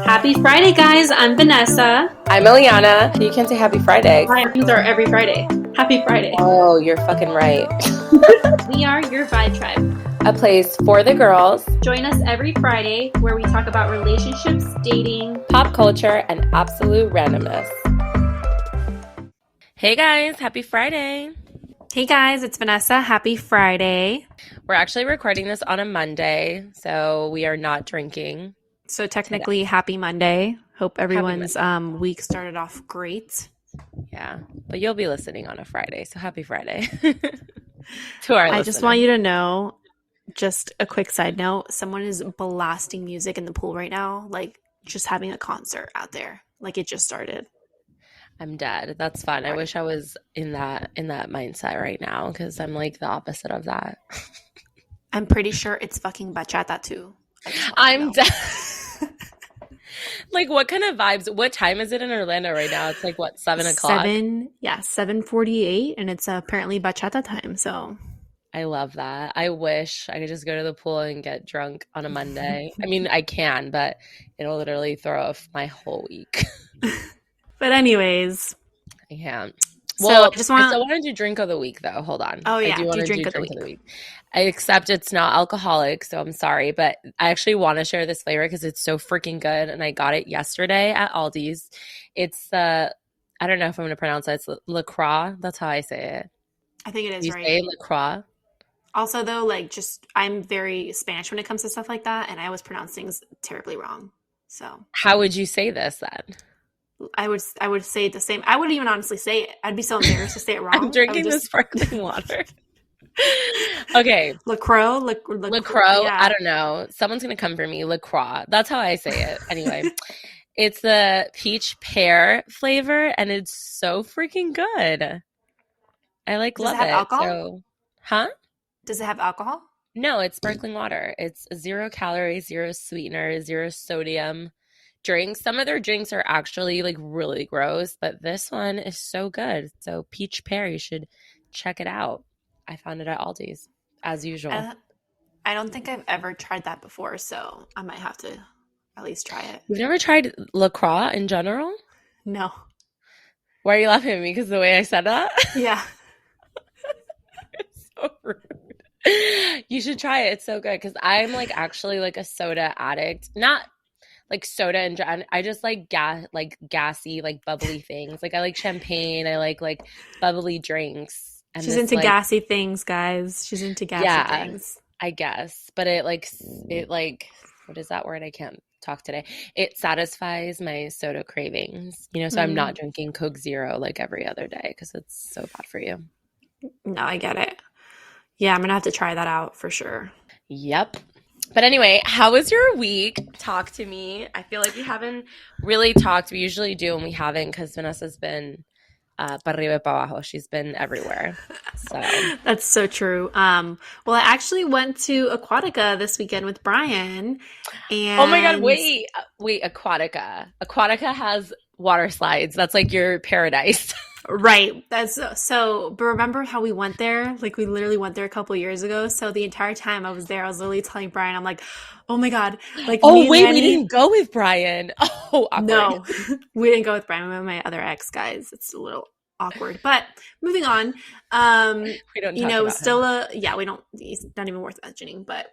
Happy Friday, guys. I'm Vanessa. I'm Eliana. You can say happy Friday. My things are every Friday. Happy Friday. Oh, you're fucking right. We are your Vibe Tribe. A place for the girls. Join us every Friday where we talk about relationships, dating, pop culture, and absolute randomness. Hey guys, happy Friday. Hey guys, it's Vanessa. Happy Friday. We're actually recording this on a Monday, so we are not drinking. So technically, today. Happy Monday. Hope everyone's week started off great. Yeah, but you'll be listening on a Friday, so happy Friday. To our I just want you to know, just a quick side note, someone is blasting music in the pool right now, like just having a concert out there. Like it just started. I'm dead. That's fun. I wish I was in that mindset right now because I'm like the opposite of that. I'm pretty sure it's fucking bachata too. I'm dead. Like what kind of vibes? What time is it in Orlando right now? It's like what, 7 o'clock? 7:48, and it's apparently bachata time. So I love that. I wish I could just go to the pool and get drunk on a Monday. I mean, I can, but it'll literally throw off my whole week. But anyways, I can't. So well, I still want to do drink of the week, though. Hold on. Oh yeah, I do want to do drink of the week. I accept it's not alcoholic, so I'm sorry, but I actually want to share this flavor because it's so freaking good, and I got it yesterday at Aldi's. It's I don't know if I'm going to pronounce it. It's La Croix. That's how I say it. I think it is you right. Say La Croix. Also, though, like just I'm very Spanish when it comes to stuff like that, and I always pronounce things terribly wrong. So how would you say this then? I would say it the same. I wouldn't even honestly say it. I'd be so embarrassed to say it wrong. I'm drinking this sparkling water. Okay. LaCroix? LaCroix? Yeah. I don't know. Someone's going to come for me. LaCroix. That's how I say it. Anyway, it's the peach pear flavor, and it's so freaking good. I love it. Does it have alcohol? So, huh? Does it have alcohol? No, it's sparkling water. It's 0 calories, 0 sweetener, 0 sodium drinks. Some of their drinks are actually like really gross, but this one is so good. So peach pear, you should check it out. I found it at Aldi's as usual. I don't think I've ever tried that before, so I might have to at least try it. You've never tried La Croix in general? No. Why are you laughing at me? Because the way I said that? Yeah. It's so rude. You should try it. It's so good because I'm like actually like a soda addict. Not like soda and I just like gassy, like bubbly things. Like I like champagne. I like bubbly drinks. And she's into gassy things, guys. She's into gassy things. I guess. But it what is that word? I can't talk today. It satisfies my soda cravings. So I'm not drinking Coke Zero like every other day because it's so bad for you. No, I get it. Yeah, I'm going to have to try that out for sure. Yep. But anyway, how was your week? Talk to me. I feel like we haven't really talked. We usually do when we haven't because Vanessa's been para arriba para abajo. She's been everywhere. So that's so true. Well, I actually went to Aquatica this weekend with Brian. And oh my God, wait, Aquatica. Aquatica has water slides. That's like your paradise. Right. That's so, but remember how we went there? Like we literally went there a couple years ago. So the entire time I was there, I was literally telling Brian, I'm like, oh my God. Like, oh wait, we didn't go with Brian. Oh, awkward. No, we didn't go with Brian. We went with my other ex, guys. It's a little awkward, but moving on. We don't talk about still him. we don't, he's not even worth mentioning, but,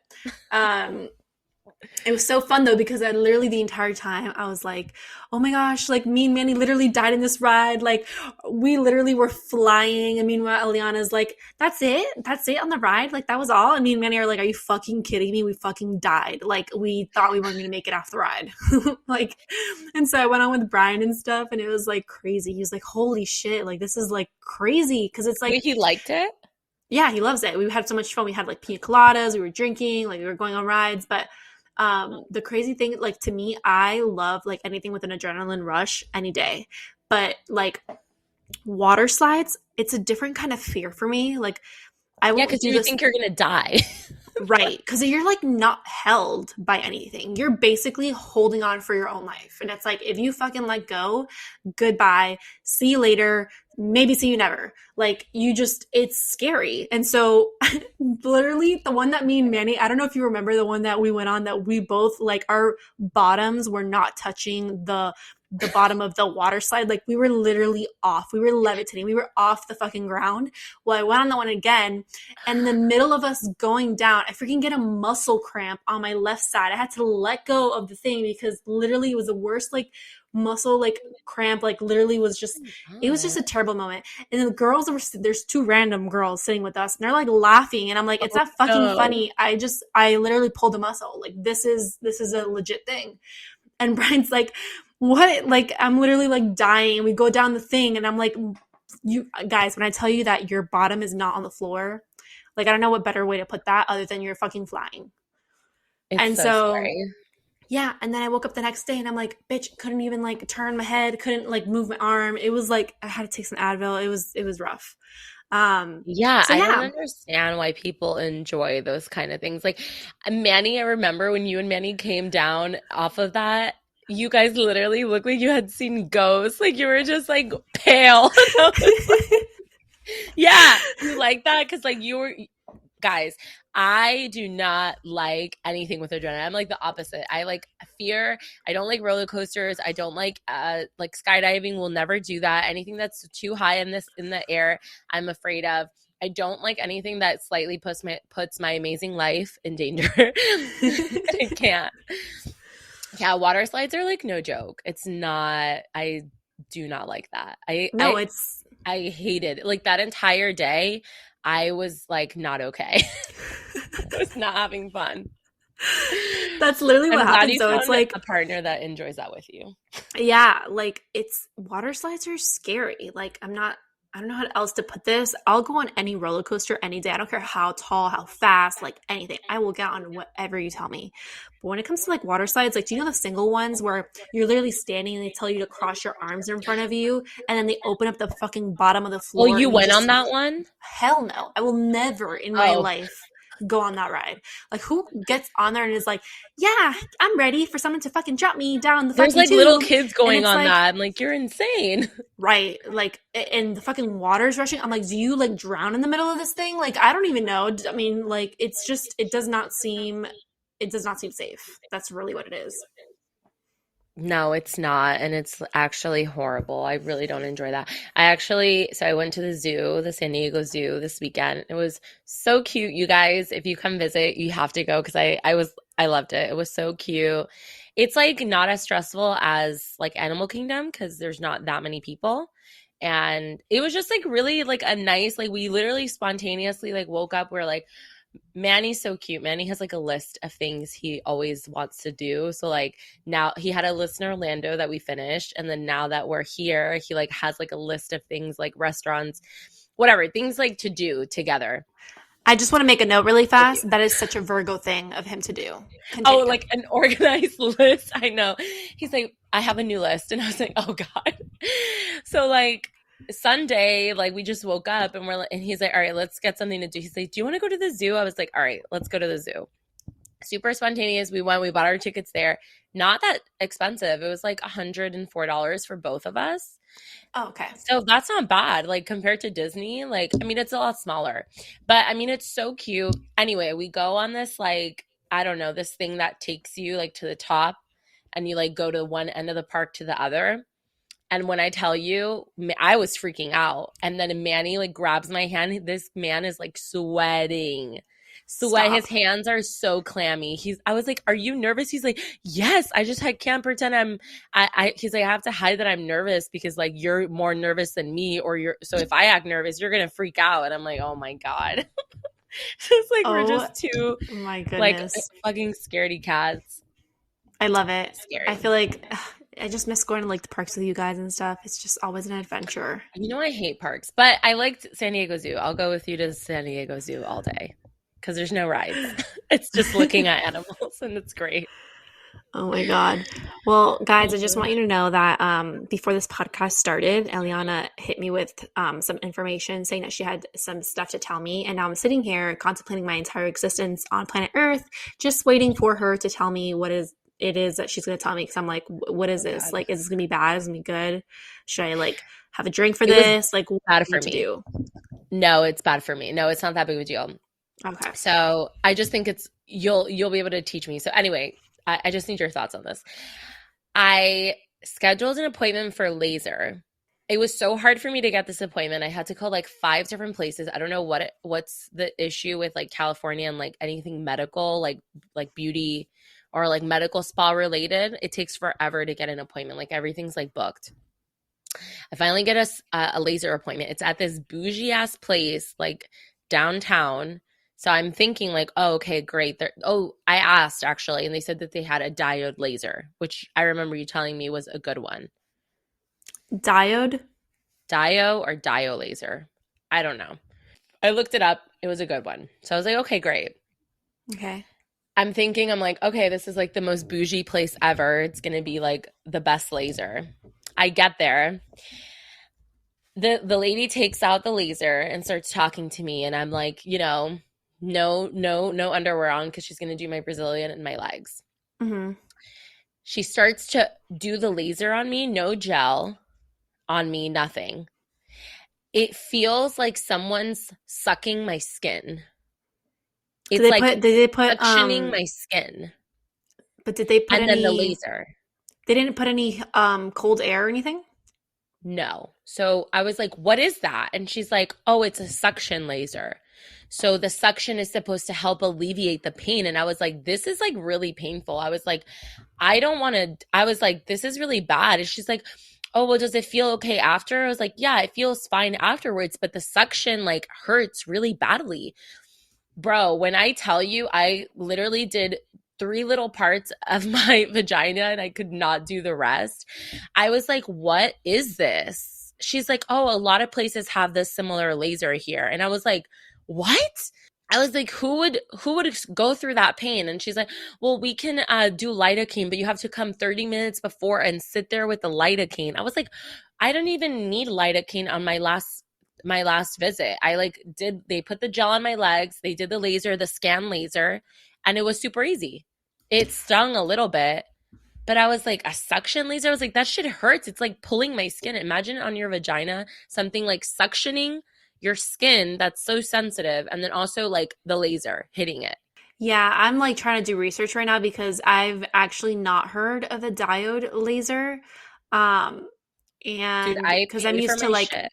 it was so fun though because I literally the entire time I was like, oh my gosh, like me and Manny literally died in this ride. Like we literally were flying. And meanwhile, Eliana's like, that's it on the ride. Like that was all. And me and Manny are like, are you fucking kidding me? We fucking died. Like we thought we weren't going to make it off the ride. Like, and so I went on with Brian and stuff and it was like crazy. He was like, holy shit. Like this is like crazy. Cause it's like, wait, he liked it. Yeah, he loves it. We had so much fun. We had like pina coladas. We were drinking, like we were going on rides, but the crazy thing, like to me, I love like anything with an adrenaline rush any day, but like water slides, it's a different kind of fear for me. Like I won't because you think you're gonna die. Right. Because you're like not held by anything. You're basically holding on for your own life. And it's like, if you fucking let go, goodbye. See you later. Maybe see you never. Like, you just, it's scary. And so, literally, the one that me and Manny, I don't know if you remember the one that we went on that we both, like, our bottoms were not touching the bottom of the water slide. Like, we were literally off. We were levitating. We were off the fucking ground. Well, I went on that one again, and in the middle of us going down, I freaking get a muscle cramp on my left side. I had to let go of the thing because literally it was the worst, like, muscle, like, cramp, like, literally was just, it was just Oh, a terrible moment. And the girls were, there's two random girls sitting with us, and they're like laughing, and I'm like, it's not fucking no. funny. I literally pulled a muscle. Like, this is a legit thing. And Brian's like, what? Like, I'm literally like dying. And we go down the thing, and I'm like, you guys, when I tell you that your bottom is not on the floor, like, I don't know what better way to put that other than you're fucking flying. It's And so so, scary. yeah. And then I woke up the next day, and I'm like, bitch, couldn't even like turn my head, couldn't like move my arm. It was like, I had to take some Advil. It was rough. Yeah, So I don't yeah. understand why people enjoy those kind of things. Like Manny, I remember when you and Manny came down off of that, you guys literally looked like you had seen ghosts. Like you were just like pale. And I was like, yeah, you like that? Because like you were, guys, I do not like anything with adrenaline. I'm like the opposite. I like fear. I don't like roller coasters. I don't like skydiving. Will never do that. Anything that's too high in the air, I'm afraid of. I don't like anything that slightly puts my amazing life in danger. I can't. Yeah, water slides are like no joke. It's not. I do not like that. I No, I it's I hated like that entire day. I was like not okay. I was not having fun. that's literally what I'm glad happens you though. It's found like, a partner that enjoys that with you. yeah, like, it's water slides are scary. Like, I don't know how else to put this. I'll go on any roller coaster any day. I don't care how tall, how fast, like anything. I will get on whatever you tell me. But when it comes to like water slides, like, do you know the single ones where you're literally standing and they tell you to cross your arms in front of you, and then they open up the fucking bottom of the Oh, floor you and you went on just, that one? hell no. I will never in my Oh, life go on that ride. Like, who gets on there and is like, yeah, I'm ready for someone to fucking drop me down the there's fucking like little tube. kids And going it's on like, that. I'm like, you're insane. right, like, and the fucking water's rushing. I'm like, do you like drown in the middle of this thing? Like, I don't even know. I mean, like, it's just, it does not seem safe. That's really what it is. No, it's not. And it's actually horrible. I really don't enjoy that. I went to the zoo, the San Diego Zoo this weekend. It was so cute. You guys, if you come visit, you have to go because I loved it. It was so cute. It's like not as stressful as like Animal Kingdom because there's not that many people. And it was just like really like a nice, like we literally spontaneously like woke up. We're like, Manny's so cute. Manny has like a list of things he always wants to do. So like now he had a list in Orlando that we finished, and then now that we're here, he like has like a list of things like restaurants, whatever, things like to do together. I just want to make a note really So cute. fast. That is such a Virgo thing of him to do. Oh, Continue. like an organized list. I know. He's like, I have a new list. And I was like, oh God. So like Sunday, like we just woke up and and he's like, all right, let's get something to do. He's like, do you want to go to the zoo? I was like, all right, let's go to the zoo. Super spontaneous. We went, we bought our tickets there. Not that expensive. It was like $104 for both of us. Oh, okay. So that's not bad. Like compared to Disney, like, I mean, it's a lot smaller, but I mean, it's so cute. Anyway, we go on this, like, I don't know, this thing that takes you like to the top and you like go to one end of the park to the other. And when I tell you, I was freaking out. And then Manny like grabs my hand. This man is like sweating. Sweat. His Stop. hands are so clammy. I was like, are you nervous? He's like, yes, I can't pretend he's like, I have to hide that I'm nervous because like you're more nervous than me so if I act nervous, you're going to freak out. And I'm like, oh my God. It's like, we're Oh just two my like goodness. fucking scaredy cats. I love it. I Scary. feel like I just miss going to like the parks with you guys and stuff. It's just always an adventure. You know, I hate parks, but I liked San Diego Zoo. I'll go with you to San Diego Zoo all day because there's no rides. It's just looking at animals and it's great. Oh my God. Well, guys, I just Mhm. want you to know that before this podcast started, Eliana hit me with some information saying that she had some stuff to tell me. And now I'm sitting here contemplating my entire existence on planet Earth, just waiting for her to tell me it is that she's going to tell me. Because I'm like, what is Oh this? God. Like, is this going to be bad? Is it going to be good? Should I like have a drink for It was this? Like, what bad do I for need to me. do? No, it's bad for me. No, it's not that big of a deal. Okay. So I just think it's you'll be able to teach me. So anyway, I just need your thoughts on this. I scheduled an appointment for laser. It was so hard for me to get this appointment. I had to call like five different places. I don't know what's the issue with like California and like anything medical, like beauty or like medical spa related. It takes forever to get an appointment. Like everything's like booked. I finally get a laser appointment. It's at this bougie ass place, like downtown. So I'm thinking like, oh, okay, great. I asked actually, and they said that they had a diode laser, which I remember you telling me was a good one. Diode. Dio or dio laser. I don't know. I looked it up. It was a good one. So I was like, okay, great. Okay. I'm like, okay, this is like the most bougie place ever. It's going to be like the best laser. I get there. The lady takes out the laser and starts talking to me, and I'm like, no underwear on because she's going to do my Brazilian and my legs. Mm-hmm. She starts to do the laser on me, no gel on me, nothing. It feels like someone's sucking my skin. It's like Did they put suctioning my skin. but did they put And then the any laser. they didn't put any cold air or anything? No. So I was like, what is that? And she's like, oh, it's a suction laser. So the suction is supposed to help alleviate the pain. And I was like, this is like really painful. I was like, I don't want to, I was like, this is really bad. And she's like, oh, well, does it feel okay after? I was like, yeah, it feels fine afterwards, but the suction like hurts really badly. Bro, when I tell you, I literally did three little parts of my vagina and I could not do the rest. I was like, what is this? She's like, oh, a lot of places have this similar laser here. And I was like, what? I was like, who would go through that pain? And she's like, well, we can do lidocaine, but you have to come 30 minutes before and sit there with the lidocaine. I was like, I don't even need lidocaine on my last visit. I like did they put the gel on my legs, they did the laser, the scan laser, and it was super easy. It stung a little bit, but I was like, a suction laser? I was like, that shit hurts. It's like pulling my skin. Imagine on your vagina, something like suctioning your skin that's so sensitive, and then also like the laser hitting it. Yeah, I'm like trying to do research right now because I've actually not heard of a diode laser. Um, Dude, and I because pay for my shit.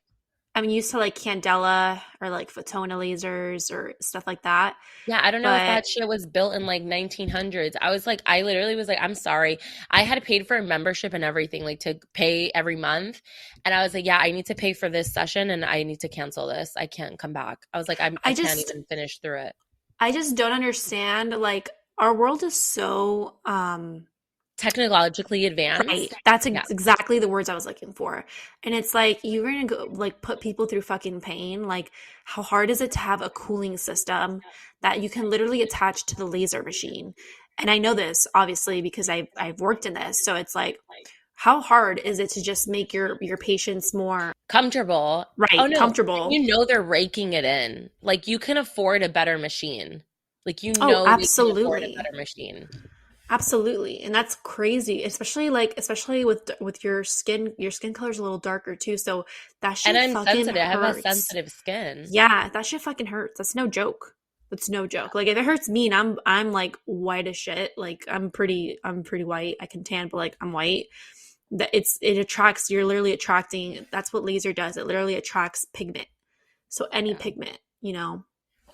I'm used to like Candela or like Photona lasers or stuff like that. Yeah, I don't know if But that shit was built in like 1900s. I was like, I literally was like, I'm sorry. I had paid for a membership and everything, like to pay every month. And I was like, yeah, I need to pay for this session and I need to cancel this. I can't come back. I was like, I I can't just even finish through it. I just don't understand like our world is so Technologically right. advanced. That's Yeah. exactly the words I was looking for. And it's like you're gonna go like put people through fucking pain. Like, how hard is it to have a cooling system that you can literally attach to the laser machine? And I know this obviously because I've worked in this. So it's like, how hard is it to just make your patients more Comfortable. Oh right, no. comfortable? They're raking it in. Like you can afford a better machine. Like Oh, they can afford a absolutely. better machine. Absolutely. And that's crazy, especially with your skin color's a little darker too. So that And shit I'm fucking sensitive. I have a hurts. sensitive skin. Yeah, that shit fucking hurts. That's no joke. That's no joke. Like if it hurts me and I'm like white as shit. Like I'm pretty white. I can tan, but like I'm white. That it attracts, you're literally attracting, that's what laser does. It literally attracts pigment. So any Yeah. pigment, you know.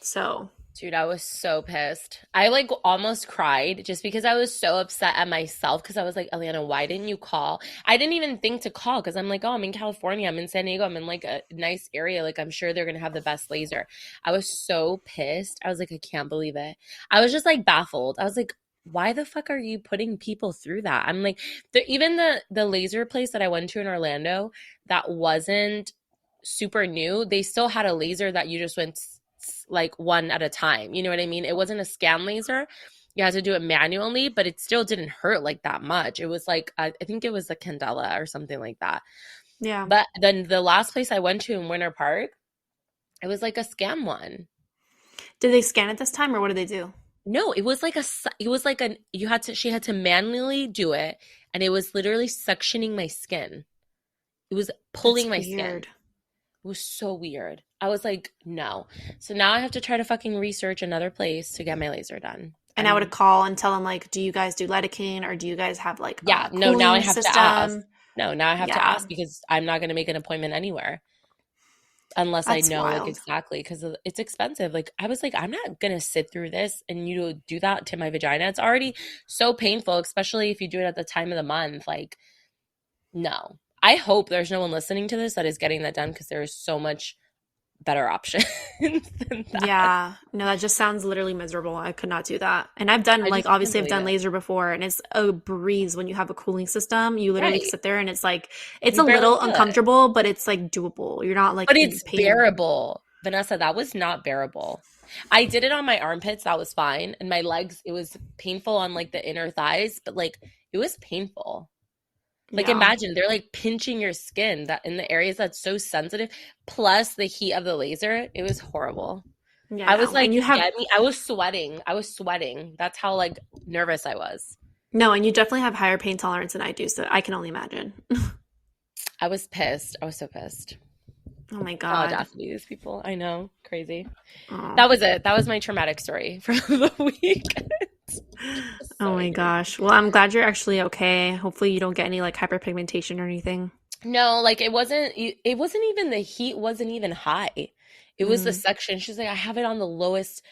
So Dude, I was so pissed. I like almost cried just because I was so upset at myself because I was like, Eliana, why didn't you call? I didn't even think to call because I'm like, oh, I'm in California. I'm in San Diego. I'm in like a nice area. Like, I'm sure they're going to have the best laser. I was so pissed. I was like, I can't believe it. I was just like baffled. I was like, why the fuck are you putting people through that? I'm like, even the laser place that I went to in Orlando that wasn't super new, they still had a laser that you just went like one at a time. You know what I mean? It wasn't a scan laser. You had to do it manually, but it still didn't hurt like that much. It was like I think it was a Candela or something like that. Yeah. But then the last place I went to in Winter Park, it was like a scam one. Did they scan it this time or what did they do? No, it was like an you had to she had to manually do it, and it was literally suctioning my skin. It was pulling That's my skin. weird. It was so weird. I was like, no. So now I have to try to fucking research another place to get my laser done. And I would And call and tell them like, do you guys do lidocaine or do you guys have like yeah, a no, now I cooling have to ask. system? No, now I have to Yeah, ask because I'm not going to make an appointment anywhere unless I that's know like wild. exactly because it's expensive. Like I was like, I'm not going to sit through this and you do that to my vagina. It's already so painful, especially if you do it at the time of the month. Like, no. I hope there's no one listening to this that is getting that done because there is so much better options than that. Yeah, no, that just sounds literally miserable. I could not do that. And I've done I like just couldn't obviously I've believe done it. laser before and it's a breeze when you have a cooling system. You literally Right. sit there and it's like it's You a barely little feel it. uncomfortable, but it's like doable. You're not like But in it's pain. bearable. Vanessa, that was not bearable. I did it on my armpits, that was fine. And my legs, it was painful on like the inner thighs, but like it was painful. Like Yeah. imagine they're like pinching your skin that in the areas that's so sensitive, plus the heat of the laser. It was horrible. Yeah, I was no. like, And you you have get me? I was sweating. I was sweating. That's how like nervous I was. no, and you definitely have higher pain tolerance than I do, so I can only imagine. I was pissed. I was so pissed. Oh my The God. audacity of these people. I know. Crazy. Oh. That was it. That was my traumatic story for the week. Oh So my angry. gosh. Well, I'm glad you're actually okay. Hopefully you don't get any like hyperpigmentation or anything. No, like it wasn't even the heat wasn't even high. It was the Mm. section. She's like, I have it on the lowest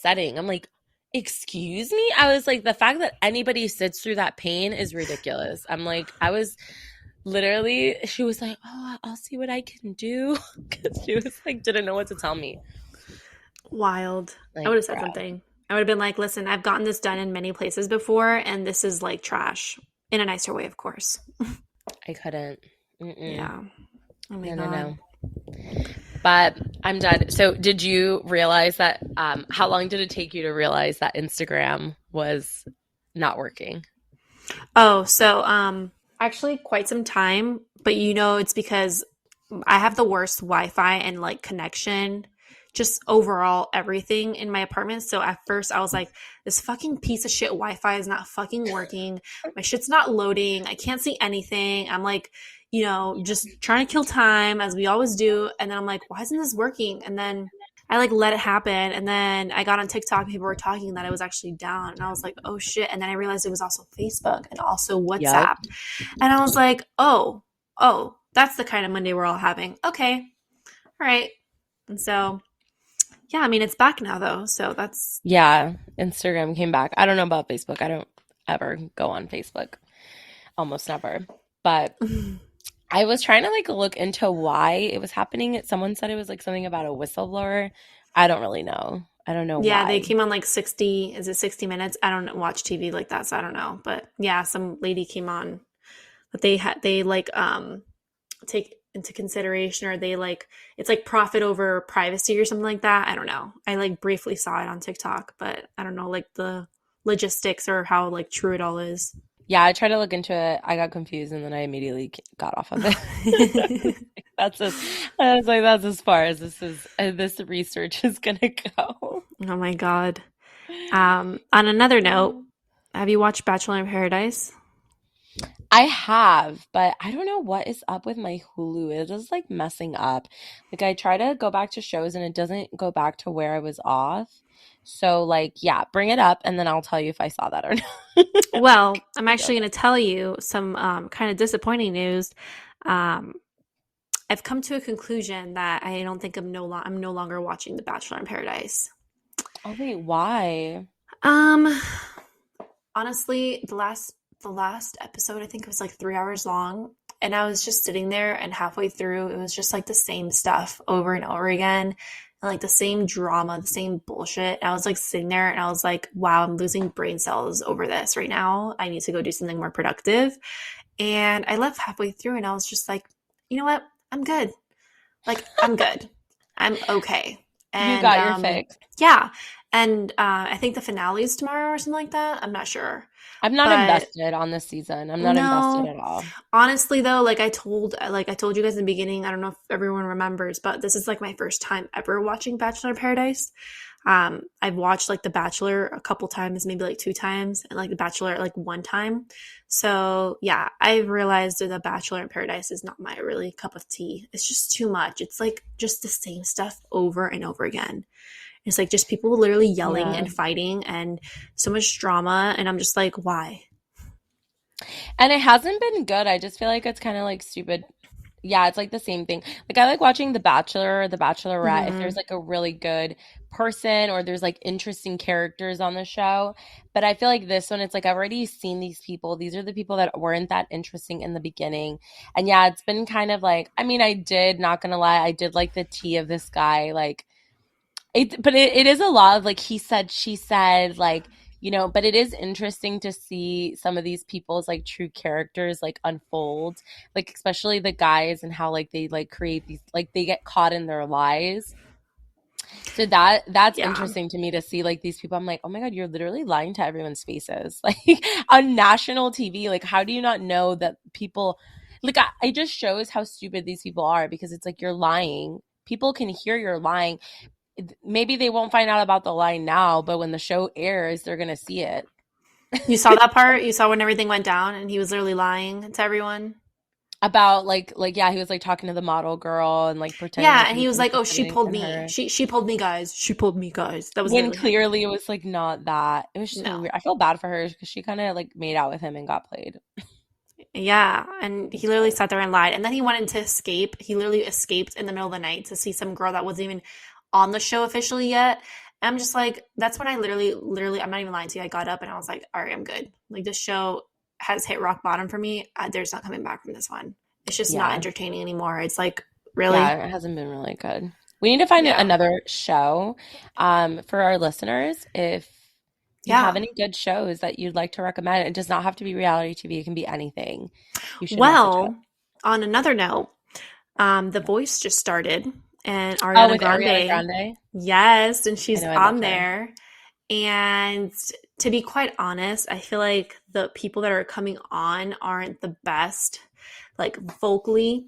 setting. I'm like, excuse me? I was like, the fact that anybody sits through that pain is ridiculous. I'm like, I was literally, she was like, oh, I'll see what I can do. Because she was like, didn't know what to tell me. Wild. I Like, would have said bruh, something. I would have been like, listen, I've gotten this done in many places before, and this is like trash. In a nicer way, of course. I couldn't. Mm-mm. Yeah. Oh my No, no, God. no. But I'm done. So, did you realize that? How long did it take you to realize that Instagram was not working? Oh, so actually quite some time, but you know it's because I have the worst Wi-Fi and like connection, just overall everything in my apartment. So at first I was like, this fucking piece of shit Wi-Fi is not fucking working. My shit's not loading. I can't see anything. I'm like, just trying to kill time as we always do. And then I'm like, why isn't this working? And then I like let it happen. And then I got on TikTok, people were talking that it was actually down. And I was like, oh shit. And then I realized it was also Facebook and also Yep. WhatsApp. And I was like, oh, that's the kind of Monday we're all having. Okay. All right. And so, yeah, I mean, it's back now though. So that's, Yeah, Instagram came back. I don't know about Facebook. I don't ever go on Facebook. Almost never. But I was trying to like look into why it was happening. Someone said it was like something about a whistleblower. I don't really know. I don't know yeah, they why. came on like 60, is it 60 minutes? I don't watch TV like that. So I don't know. But yeah, some lady came on, but they like, take into consideration or they like it's like profit over privacy or something like that. I don't know. I like briefly saw it on TikTok, but I don't know like the logistics or how like true it all is. Yeah, I tried to look into it. I got confused and then I immediately got off of it. That's as I was like, that's as far as this research is gonna go. Oh my God. On another note, have you watched Bachelor in Paradise? I have, but I don't know what is up with my Hulu. It is like messing up. Like I try to go back to shows and it doesn't go back to where I was off. So like, yeah, bring it up and then I'll tell you if I saw that or not. Well, I'm It actually doesn't. going to tell you some kind of disappointing news. Um, I've come to a conclusion that I don't think I'm no longer watching The Bachelor in Paradise. Oh wait, why? Um, honestly, the last episode, I think it was like 3 hours long, and I was just sitting there, and halfway through, it was just like the same stuff over and over again, and like the same drama, the same bullshit. And I was like sitting there, and I was like, "Wow, I'm losing brain cells over this right now. I need to go do something more productive." And I left halfway through, and I was just like, "You know what? I'm good. Like, I'm good. I'm okay." You And got your fix. yeah. And I think the finale is tomorrow or something like that. I'm not sure. I'm not But invested on this season. I'm not invested no, at all. honestly though, like I told you guys in the beginning, I don't know if everyone remembers, but this is like my first time ever watching Bachelor in Paradise. I've watched like The Bachelor a couple times, maybe like two times, and like The Bachelor like one time. So yeah, I've realized that The Bachelor in Paradise is not my really cup of tea. It's just too much. It's like just the same stuff over and over again. It's like just people literally yelling Yeah. and fighting and so much drama, and I'm just like, why? And it hasn't been good. I just feel like it's kind of like stupid. Yeah, it's like the same thing. Like I like watching The Bachelor or The Bachelorette if there's Mm-hmm. like a really good person or there's like interesting characters on the show. But I feel like this one, it's like I've already seen these people. These are the people that weren't that interesting in the beginning. And yeah, it's been kind of like, I mean, I did, not gonna lie, I did like the tea of this guy. Like but it is a lot of like he said, she said, like, but it is interesting to see some of these people's like true characters like unfold, like especially the guys and how like they like create these like they get caught in their lies. So that's Yeah. interesting to me to see like these people. I'm like, oh my God, you're literally lying to everyone's faces. Like on national TV. Like, how do you not know that people like it just shows how stupid these people are because it's like you're lying. People can hear you're lying. Maybe they won't find out about the lie now, but when the show airs, they're gonna see it. You saw that part? You saw when everything went down and he was literally lying to everyone? About like yeah, he was like talking to the model girl and like pretending Yeah, like he and was he was like, "Oh, she interested pulled in me. her. She pulled me, guys. She pulled me, guys." That was When literally him. clearly it was like not that. It was so No. weird. I feel bad for her because she kind of like made out with him and got played. Yeah, and he It's literally gross. sat there and lied. And then he wanted to escape. He literally escaped in the middle of the night to see some girl that wasn't even on the show officially yet. And I'm just like, that's when I literally, I'm not even lying to you. I got up and I was like, all right, I'm good. Like, this show has hit rock bottom for me. There's not coming back from this one. It's just not Yeah. entertaining anymore. It's like, really? Yeah, it hasn't been really good. We need to find Yeah. another show for our listeners. If you have Yeah. any good shows that you'd like to recommend, it does not have to be reality TV. It can be anything. You should message us. Well, on another note, The Voice just started, and Oh, Ariana with Ariana Grande, Grande? yes, and I she's know I love on her. there. And to be quite honest, I feel like the people that are coming on aren't the best, like vocally.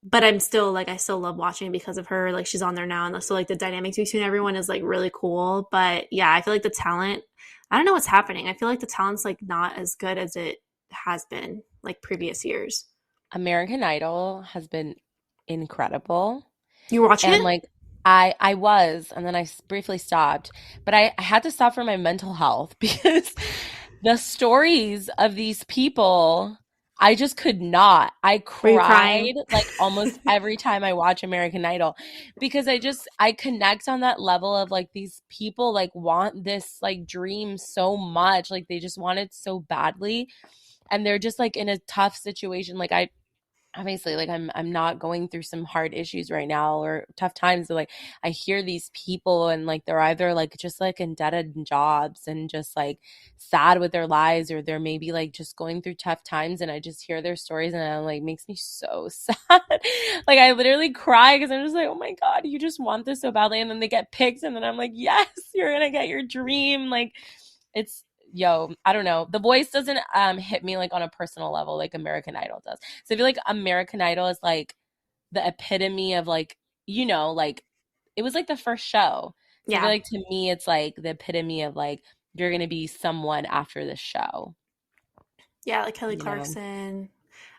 But I'm still like, I still love watching because of her. Like, she's on there now, and so like the dynamics between everyone is like really cool. But yeah, I feel like the talent. I don't know what's happening. I feel like the talent's like not as good as it has been like previous years. American Idol has been incredible. You were watching And it? like I was, and then briefly stopped. But I had to stop for my mental health because the stories of these people, I just could not. I Were you cried crying? like almost every time I watch American Idol because I connect on that level of like these people like want this like dream so much. Like they just want it so badly. And they're just like in a tough situation. Like I obviously like I'm not going through some hard issues right now or tough times, but like I hear these people and like they're either like just like indebted in jobs and just like sad with their lives, or they're maybe like just going through tough times, and I just hear their stories and it like makes me so sad. Like I literally cry because I'm just like, oh my God, you just want this so badly, and then they get picked and then I'm like, yes, you're gonna get your dream. Like it's yo, I don't know. The Voice doesn't hit me like on a personal level like American Idol does. So I feel like American Idol is like the epitome of like, like it was like the first show. So I feel Yeah. like to me it's like the epitome of like you're gonna be someone after this show, Yeah, like Kelly you know? Clarkson.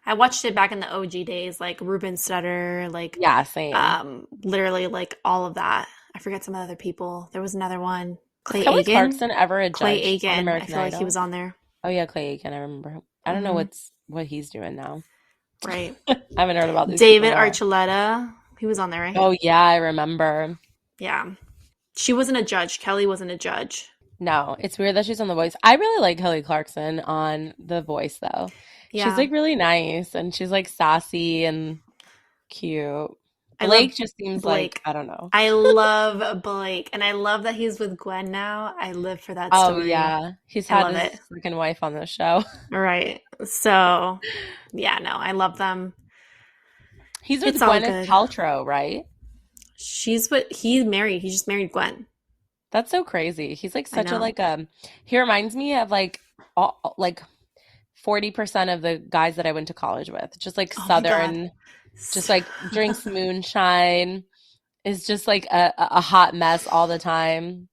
I watched it back in the OG days, like Ruben Studdard, like Yeah, same. literally like all of that. I forget some other people. There was another one. Was Clay Kelly Aiken. Clarkson ever a Clay judge on Aiken. I American feel like he was Idol? on there. Oh yeah, Clay Aiken, I remember him. I don't know Hmm. what he's doing now. Right. I haven't heard about these people David at all. Archuleta. He was on there, right? Oh yeah, I remember. Yeah. She wasn't a judge. Kelly wasn't a judge. No, it's weird that she's on The Voice. I really like Kelly Clarkson on The Voice, though. She's Yeah. like really nice and she's like sassy and cute. I love Blake just seems like, Blake. I don't know. I love Blake. And I love that he's with Gwen now. I live for that Oh, story. yeah. He's I had love his it. second wife on the show. Right. So, yeah, no, I love them. He's with It's all Gwyneth good. Paltrow, right? He's married. He just married Gwen. That's so crazy. He's like I such a know. like he reminds me of like all, like 40% of the guys that I went to college with. Just like Oh my God. Southern, just like drinks moonshine, is just like a hot mess all the time.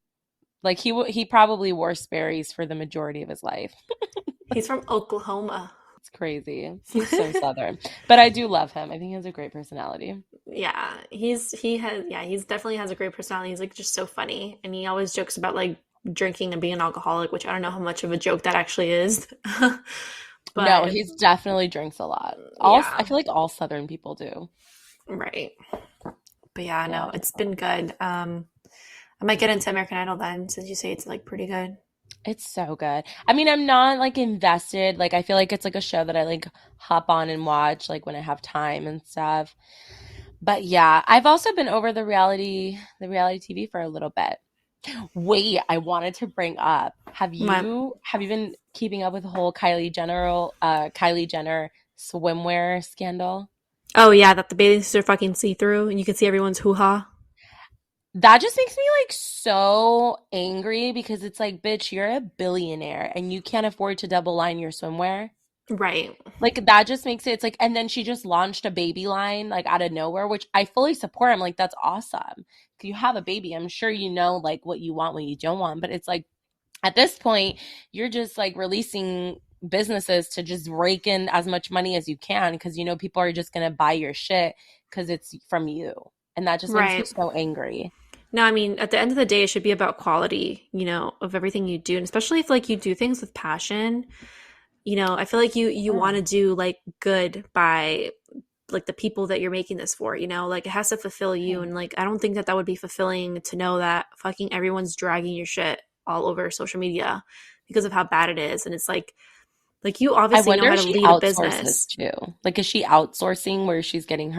Like he probably wore Sperry's for the majority of his life. He's from Oklahoma. It's crazy. He's so Southern. But I do love him. I think he has a great personality. Yeah, he's definitely has a great personality. He's like just so funny, and he always jokes about like drinking and being an alcoholic, which I don't know how much of a joke that actually is. No, But he's definitely drinks a lot. All I yeah, feel like all Southern people do. right. But yeah, Yeah. no, it's been good. I might get into American Idol then, since you say it's like pretty good. It's so good. I mean, I'm not like invested. Like I feel like it's like a show that I like hop on and watch like when I have time and stuff. But yeah, I've also been over the reality TV for a little bit. Wait, I wanted to bring up. My, Have you been keeping up with the whole Kylie Jenner swimwear scandal? oh yeah, that the bathing suits are fucking see through, and you can see everyone's hoo ha. That just makes me like so angry because it's like, bitch, you're a billionaire and you can't afford to double line your swimwear. Right, Like that just makes it, it's like, and then she just launched a baby line like out of nowhere, which I fully support. I'm like, that's awesome. If you have a baby, I'm sure you know like what you want, what you don't want. But it's like at this point, you're just like releasing businesses to just rake in as much money as you can because you know people are just gonna buy your shit because it's from you. And that just makes me right. so angry. No, I mean, at the end of the day, it should be about quality, of everything you do, and especially if like you do things with passion. I feel like you want Yeah. to do like good by like the people that you're making this for, like it has to fulfill you, Right. and like I don't think that that would be fulfilling to know that fucking everyone's dragging your shit all over social media because of how bad it is, and it's like you I obviously know wonder how if to she lead a outsources business. too. Like, is she outsourcing where she's getting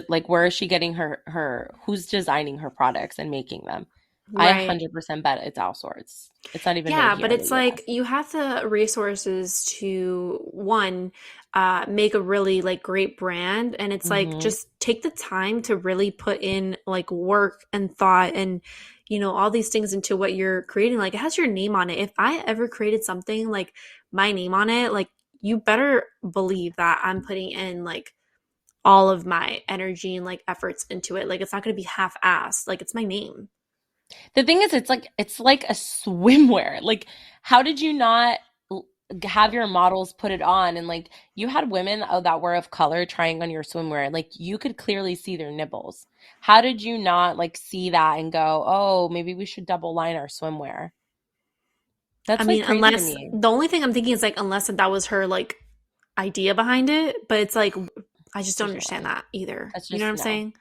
like where is she getting who's designing her products and making them? I Right. 100% bet it's outsourced. It's not even made Yeah, here but in the it's like US. you have the resources to one, make a really like great brand, and it's like Hmm. just take the time to really put in like work and thought and all these things into what you're creating. Like it has your name on it. If I ever created something like my name on it, like you better believe that I'm putting in like all of my energy and like efforts into it. Like it's not going to be half-assed. Like it's my name. The thing is, it's like a swimwear. Like, how did you not have your models put it on? And like, you had women that were of color trying on your swimwear. Like, you could clearly see their nipples. How did you not like see that and go, oh, maybe we should double line our swimwear? I That's like mean, crazy to unless me. the only thing I'm thinking is like unless that was her like idea behind it, but it's like I just don't There's no understand way. that either. That's You know what just I'm no. saying?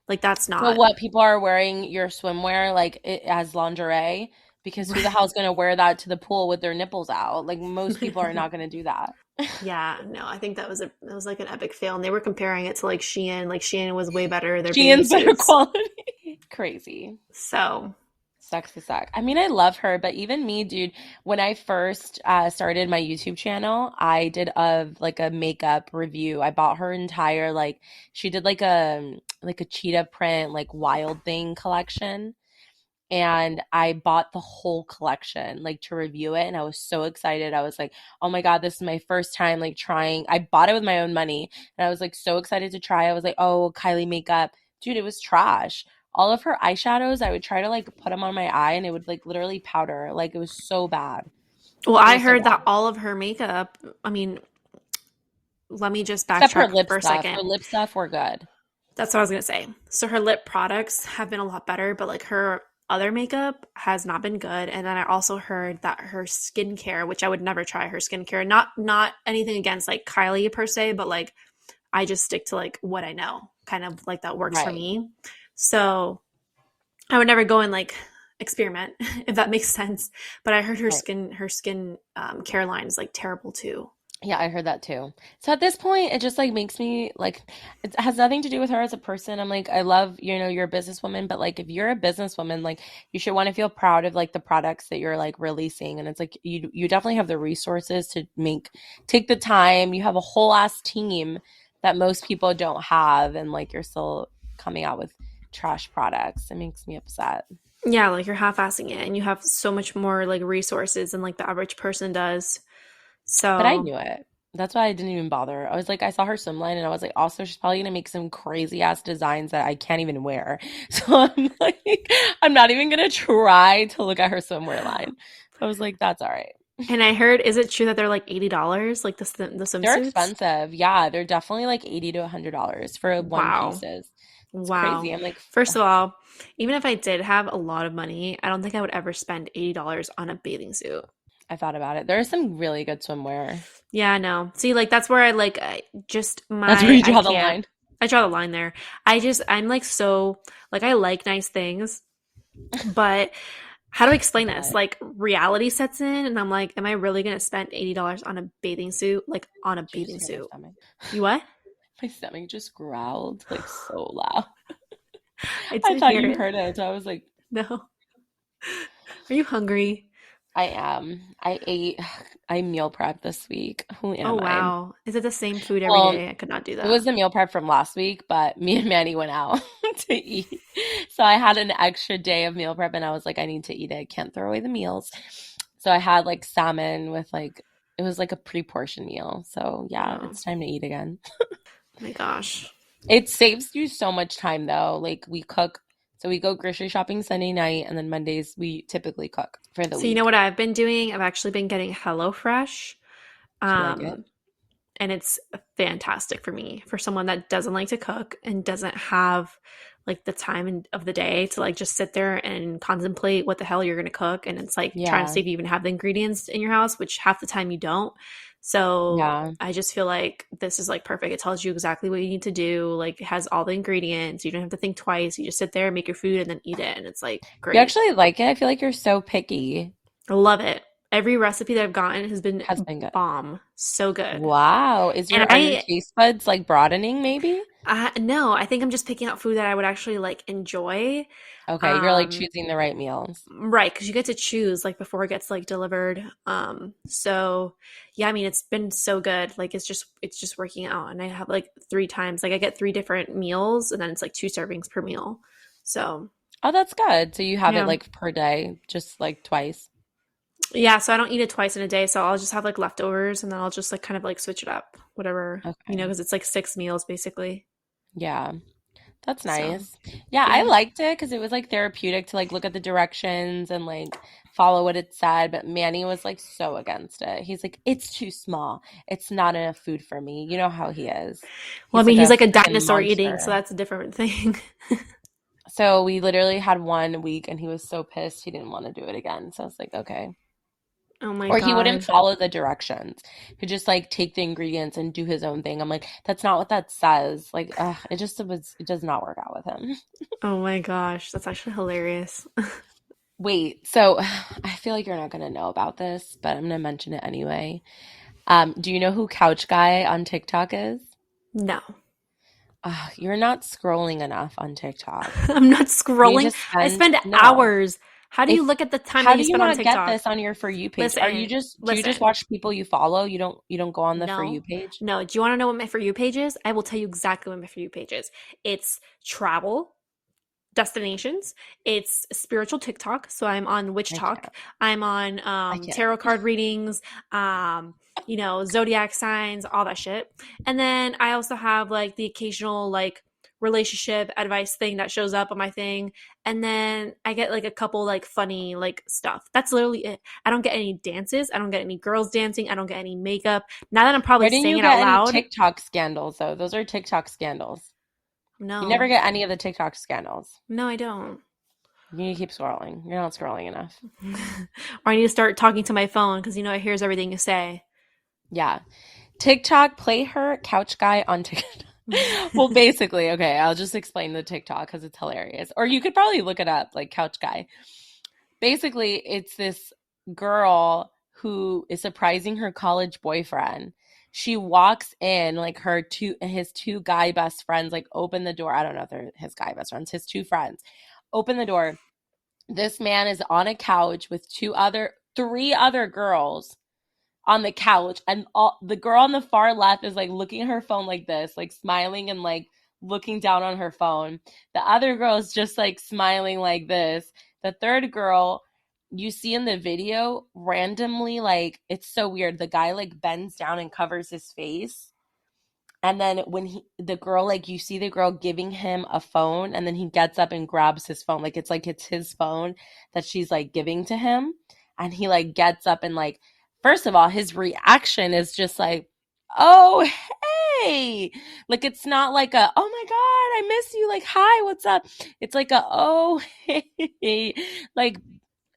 Like that's So not what, people are wearing your swimwear like as lingerie because who the hell's gonna wear that to the pool with their nipples out? Like most people are not gonna do that. Yeah, no, I think that was like an epic fail. And they were comparing it to like Shein. Like Shein was way better, their bathing Shein's better suits. quality. Crazy. So, Sucks to suck. I mean, I love her, but even me, dude, when I first started my YouTube channel, I did a makeup review. I bought her entire like she did like a cheetah print like wild thing collection. And I bought the whole collection like to review it and I was so excited. I was like, "Oh my God, this is my first time like trying." I bought it with my own money and I was like so excited to try. I was like, "Oh, Kylie makeup." Dude, it was trash. All of her eyeshadows, I would try to like put them on my eye and it would like literally powder. Like it was so bad. well, It I was so heard bad. that all of her makeup, I mean, let me just Except her backtrack lip for a stuff. second. Her lip stuff were good. That's what I was gonna say. So her lip products have been a lot better, but like her other makeup has not been good. And then I also heard that her skincare, which I would never try her skincare, not anything against like Kylie per se, but like I just stick to like what I know, kind of like that works for Right. me. So I would never go and like experiment if that makes sense. But I heard her Right. skin care line is like terrible too. Yeah, I heard that too. So at this point, it just like makes me like it has nothing to do with her as a person. I'm like, I love, you're a businesswoman, but like if you're a businesswoman, like you should want to feel proud of like the products that you're like releasing. And it's like you definitely have the resources to take the time. You have a whole ass team that most people don't have, and like you're still coming out with trash products. It makes me upset. Yeah, like you're half-assing it and you have so much more like resources than like the average person does. But I So, knew it. That's why I didn't even bother. I was like, I saw her swim line and I was like, also, she's probably gonna make some crazy ass designs that I can't even wear. So I'm like, I'm not even gonna try to look at her swimwear line. I was like, that's all right. and I heard, is it true that they're like $80, like the They're swimsuits? expensive. Yeah, they're definitely like 80 to $100 for one Wow. pieces. It's Wow. crazy. I'm like, First of all, even if I did have a lot of money, I don't think I would ever spend $80 on a bathing suit. I thought about it. There is some really good swimwear. Yeah, no. See, like that's where I just That's where my you I draw the can't. line. I draw the line there. I'm like so like I like nice things, but how do I explain this? But Like reality sets in and I'm like, am I really gonna spend $80 on a bathing suit? Like on a did you just bathing hear my suit. stomach? You what? My stomach just growled like so loud. I I didn't thought hear you it. heard it. So I was like, No. Are you hungry? I am. I meal prep this week. Who Oh am I? wow. Is it the same food every Well, day? I could not do it was that. the meal prep from last week, but me and Manny went out to eat. So I had an extra day of meal prep and I was like, I need to eat it. I can't throw away the meals. So I had like salmon with like, it was like a pre-portioned meal. So yeah, Oh it's time to eat again. my gosh. It saves you so much time though. Like we cook, so we go grocery shopping Sunday night and then Mondays we typically cook for the So you know week. what I've been doing? I've actually been getting HelloFresh. Do you like it? Um, and it's fantastic for me for someone that doesn't like to cook and doesn't have like the time of the day to like just sit there and contemplate what the hell you're going to cook, and it's like trying to Yeah. see if you even have the ingredients in your house, which half the time you don't. So Yeah. I just feel like this is like perfect. It tells you exactly what you need to do, like it has all the ingredients, you don't have to think twice, you just sit there, make your food, and then eat it, and it's like You great. actually like it? I feel like you're so picky. I love it. Every recipe that I've gotten has been Has been good. bomb, so good. Wow. And Are your taste buds like broadening maybe? no, I think I'm just picking out food that I would actually like enjoy. Okay, you're like Um, choosing the right meals. right, because you get to choose like before it gets like delivered. So yeah, I mean it's been so good. Like it's just working out, and I have like three times. Like I get three different meals, and then it's like two servings per meal. So Oh, that's good. So you have it yeah, like per day, just like twice. yeah. So I don't eat it twice in a day. So I'll just have like leftovers, and then I'll just like kind of like switch it up, whatever Okay. because it's like six meals basically. Yeah. That's So nice. Yeah, I yeah. liked it because it was like therapeutic to like look at the directions and like follow what it said. But Manny was like so against it. He's like, it's too small. It's not enough food for me. You know how he is. Well, I He's mean, like he's a like a freaking dinosaur eating, so monster. that's a different thing. So we literally had 1 week and he was so pissed he didn't want to do it again. So I was like, okay. Oh my Or he wouldn't God. follow the directions. He'd just like take the ingredients and do his own thing. I'm like, that's not what that says. Like, it does not work out with him. Oh my gosh. That's actually hilarious. Wait, so I feel like you're not gonna know about this, but I'm gonna mention it anyway. Do you know who Couch Guy on TikTok is? No. You're not scrolling enough on TikTok. I'm not You need scrolling. to I spend, spend no. hours. How do you If look at the time that How you do you spend on not get TikTok? this on your For You page? Listen, Do you just listen. watch people you follow? You don't go on the For You No. page? No. Do you want to know what my For You page is? I will tell you exactly what my For You page is. It's travel, destinations. It's spiritual TikTok. So I'm on Witch I Talk. can't. I'm on I can't. tarot card readings, zodiac signs, all that shit. And then I also have like the occasional like relationship advice thing that shows up on my thing. And then I get like a couple like funny like stuff. That's literally it. I don't get any dances. I don't get any girls dancing. I don't get any makeup. Now that I'm probably Why didn't saying you it out get any loud, TikTok scandals though? Those are TikTok scandals. You never no. get any of the TikTok scandals. No, I don't. You need to keep scrolling. You're not scrolling enough. Or I need to start talking to my phone because it hears everything you say. Yeah. TikTok, play her couch guy on TikTok. Well, basically, okay, I'll just explain the TikTok because it's hilarious. Or you could probably look it up, like couch guy. Basically, it's this girl who is surprising her college boyfriend. She walks in, like his two guy best friends, like open the door. I don't know if they're his guy best friends, his two friends open the door. This man is on a couch with three other girls on the couch, and the girl on the far left is like looking at her phone like this, like smiling and like looking down on her phone. The other girl is just like smiling like this. The third girl, you see in the video randomly, like it's so weird. The guy like bends down and covers his face. And then when the girl, like you see the girl giving him a phone, and then he gets up and grabs his phone. Like it's his phone that she's like giving to him. And he like gets up and like, first of all, his reaction is just like, oh, hey. Like it's not like a, oh my God, I miss you. Like, hi, what's up? It's like a, oh, hey. Like,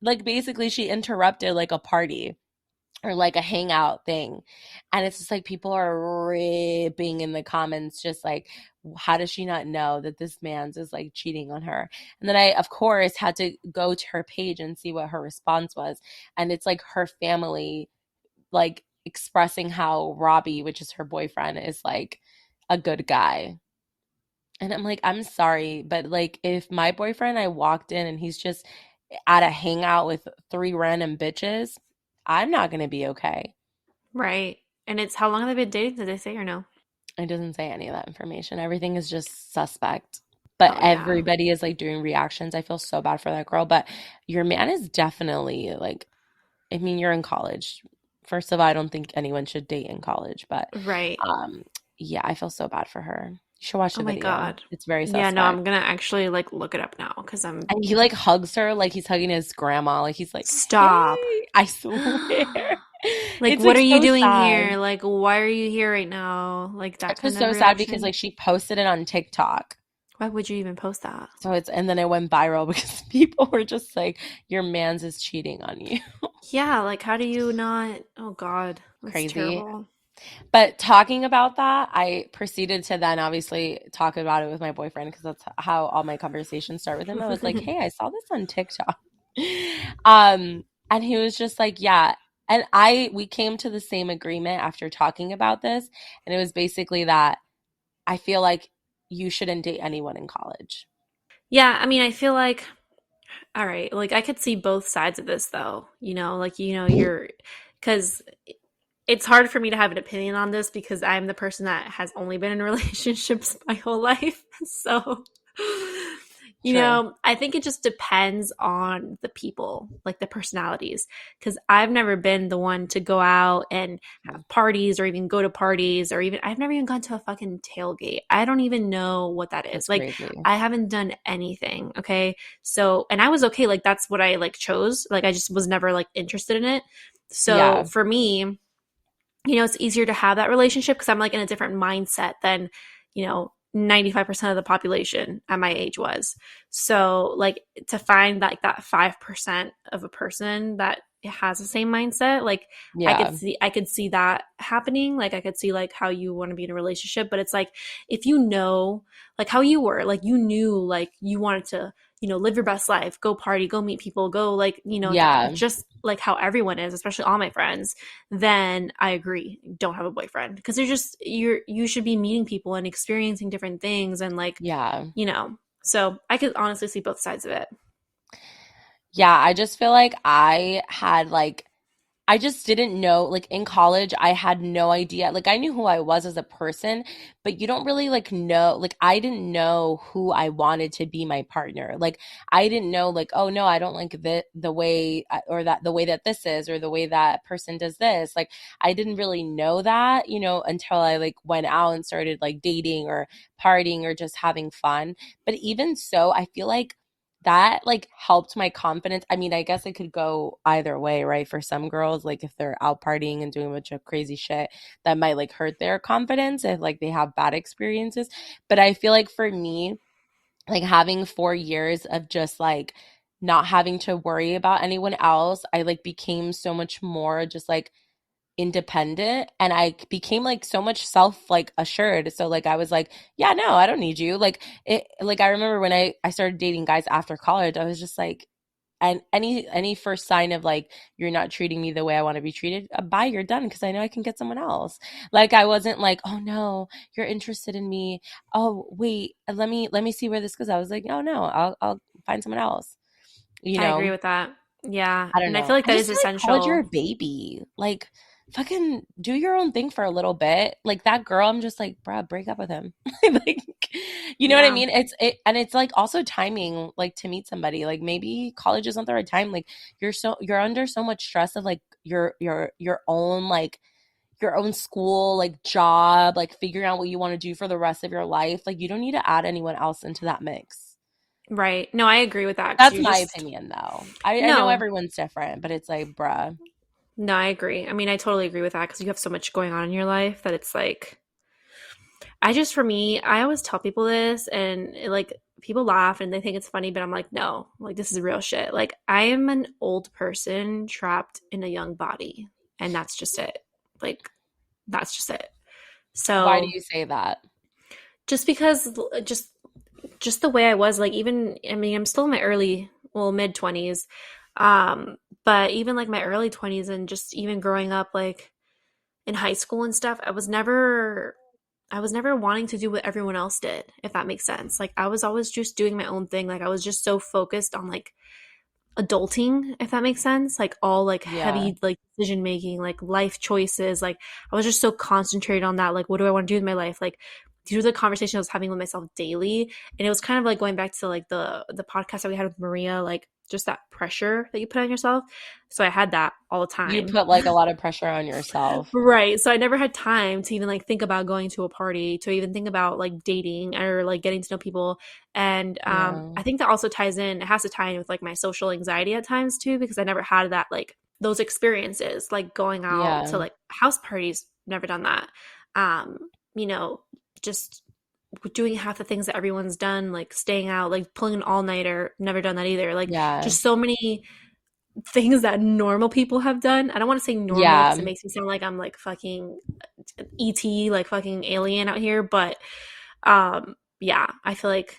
like basically she interrupted like a party or like a hangout thing. And it's just like people are ripping in the comments, just like, how does she not know that this man's is like cheating on her? And then I, of course, had to go to her page and see what her response was. And it's like her family, like expressing how Robbie, which is her boyfriend, is like a good guy. And I'm like, I'm sorry, but like if my boyfriend, I walked in and he's just at a hangout with three random bitches, I'm not going to be okay. Right. And it's how long have they been dating? Did they say or no? It doesn't say any of that information. Everything is just suspect. But Oh yeah. everybody is like doing reactions. I feel so bad for that girl. But your man is definitely like, I mean, you're in college. First of all, I don't think anyone should date in college. But Right. um, yeah, I feel so bad for her. You should watch Oh the my video. God. It's very Yeah, no, suspect. I'm gonna actually like look it up now because I'm And he like hugs her like he's hugging his grandma. Like he's like, stop. hey, I swear. Like, It's what like are you so doing sad. here? Like, why are you here right now? Like that It's just kind of so sad because reaction. like she posted it on TikTok. Why would you even post that? So it's, and then it went viral because people were just like, your man's is cheating on you. Yeah, like how do you not? Oh God, that's Crazy. terrible. But talking about that, I proceeded to then obviously talk about it with my boyfriend because that's how all my conversations start with him. I was like, hey, I saw this on TikTok. And he was just like, yeah. And we came to the same agreement after talking about this. And it was basically that I feel like you shouldn't date anyone in college. Yeah, I mean, I feel like all right, like I could see both sides of this though. Like you're because it's hard for me to have an opinion on this because I'm the person that has only been in relationships my whole life. So, True. I think it just depends on the people, like the personalities. Because I've never been the one to go out and have parties or even go to parties or even, I've never even gone to a fucking tailgate. I don't even know what that is. That's Like, crazy. I haven't done anything. Okay. So, and I was okay. Like, that's what I like chose. Like, I just was never like interested in it. So Yeah. for me, it's easier to have that relationship because I'm like in a different mindset than, 95% of the population at my age was. So, like, to find like that 5% of a person that has the same mindset, like, Yeah. I could see that happening. Like, I could see like how you want to be in a relationship, but it's like, if like how you were, like, you knew, like, you wanted to, live your best life, go party, go meet people, go like, Yeah. just like how everyone is, especially all my friends, then I agree. Don't have a boyfriend because you should be meeting people and experiencing different things and like, Yeah. So I could honestly see both sides of it. Yeah. I just feel like I just didn't know, like in college, I had no idea. Like I knew who I was as a person, but you don't really like know, like I didn't know who I wanted to be my partner. Like I didn't know like, oh no, I don't like the way or that the way that this is or the way that person does this. Like I didn't really know that, until I like went out and started like dating or partying or just having fun. But even so, I feel like that like helped my confidence. I mean, I guess it could go either way, right? For some girls, like if they're out partying and doing a bunch of crazy shit, that might like hurt their confidence if like they have bad experiences. But I feel like for me, like having 4 years of just like not having to worry about anyone else, I like became so much more just like independent and I became like so much self like assured. So like I was like, yeah, no, I don't need you. Like it like I remember when I started dating guys after college, I was just like, and any first sign of like you're not treating me the way I want to be treated, bye, you're done because I know I can get someone else. Like I wasn't like, oh no, you're interested in me. Oh wait, let me see where this goes. I was like, oh no, I'll find someone else. You I agree know, with that. Yeah. I don't And I know. feel like I that just is feel like college, you're essential. a baby. Like, fucking do your own thing for a little bit. Like that girl, I'm just like, bruh, break up with him. Like, You know what I Yeah. mean? And it's like also timing, like to meet somebody. Like maybe college isn't the right time. Like you're under so much stress of like your own like your own school, like job, like figuring out what you want to do for the rest of your life. Like you don't need to add anyone else into that mix. Right. No, I agree with that because That's you're my just, opinion though. I know no, everyone's different, but it's like, bruh. no, I agree. I mean, I totally agree with that because you have so much going on in your life that it's like, I just, for me, I always tell people this and like people laugh and they think it's funny, but I'm like, no, like this is real shit. Like I am an old person trapped in a young body and that's just it. Like that's just it. Why do So you say that? just because just the way I was, like even I mean, I'm still in my early, well, mid 20s. But even like my early 20s and just even growing up like in high school and stuff, I was never wanting to do what everyone else did, if that makes sense. Like I was always just doing my own thing. Like I was just so focused on like adulting, if that makes sense. Like all like Yeah. heavy like decision making, like life choices. Like I was just so concentrated on that. Like what do I want to do with my life? Like these were the conversations I was having with myself daily. And it was kind of like going back to like the podcast that we had with Maria, like just that pressure that you put on yourself. So I had that all the You time. put like a lot of pressure on yourself. Right. So I never had time to even like think about going to a party, to even think about like dating or like getting to know people. And Yeah. I think that also ties in, it has to tie in with like my social anxiety at times too, because I never had that like those experiences, like going out to Yeah. like house parties, never done that. Um, you know, just doing half the things that everyone's done, like staying out, like pulling an all-nighter, never done that either. Like Yeah. just so many things that normal people have done. I don't want to say normal because Yeah. it makes me sound like I'm like fucking ET, like fucking alien out here. But yeah, I feel like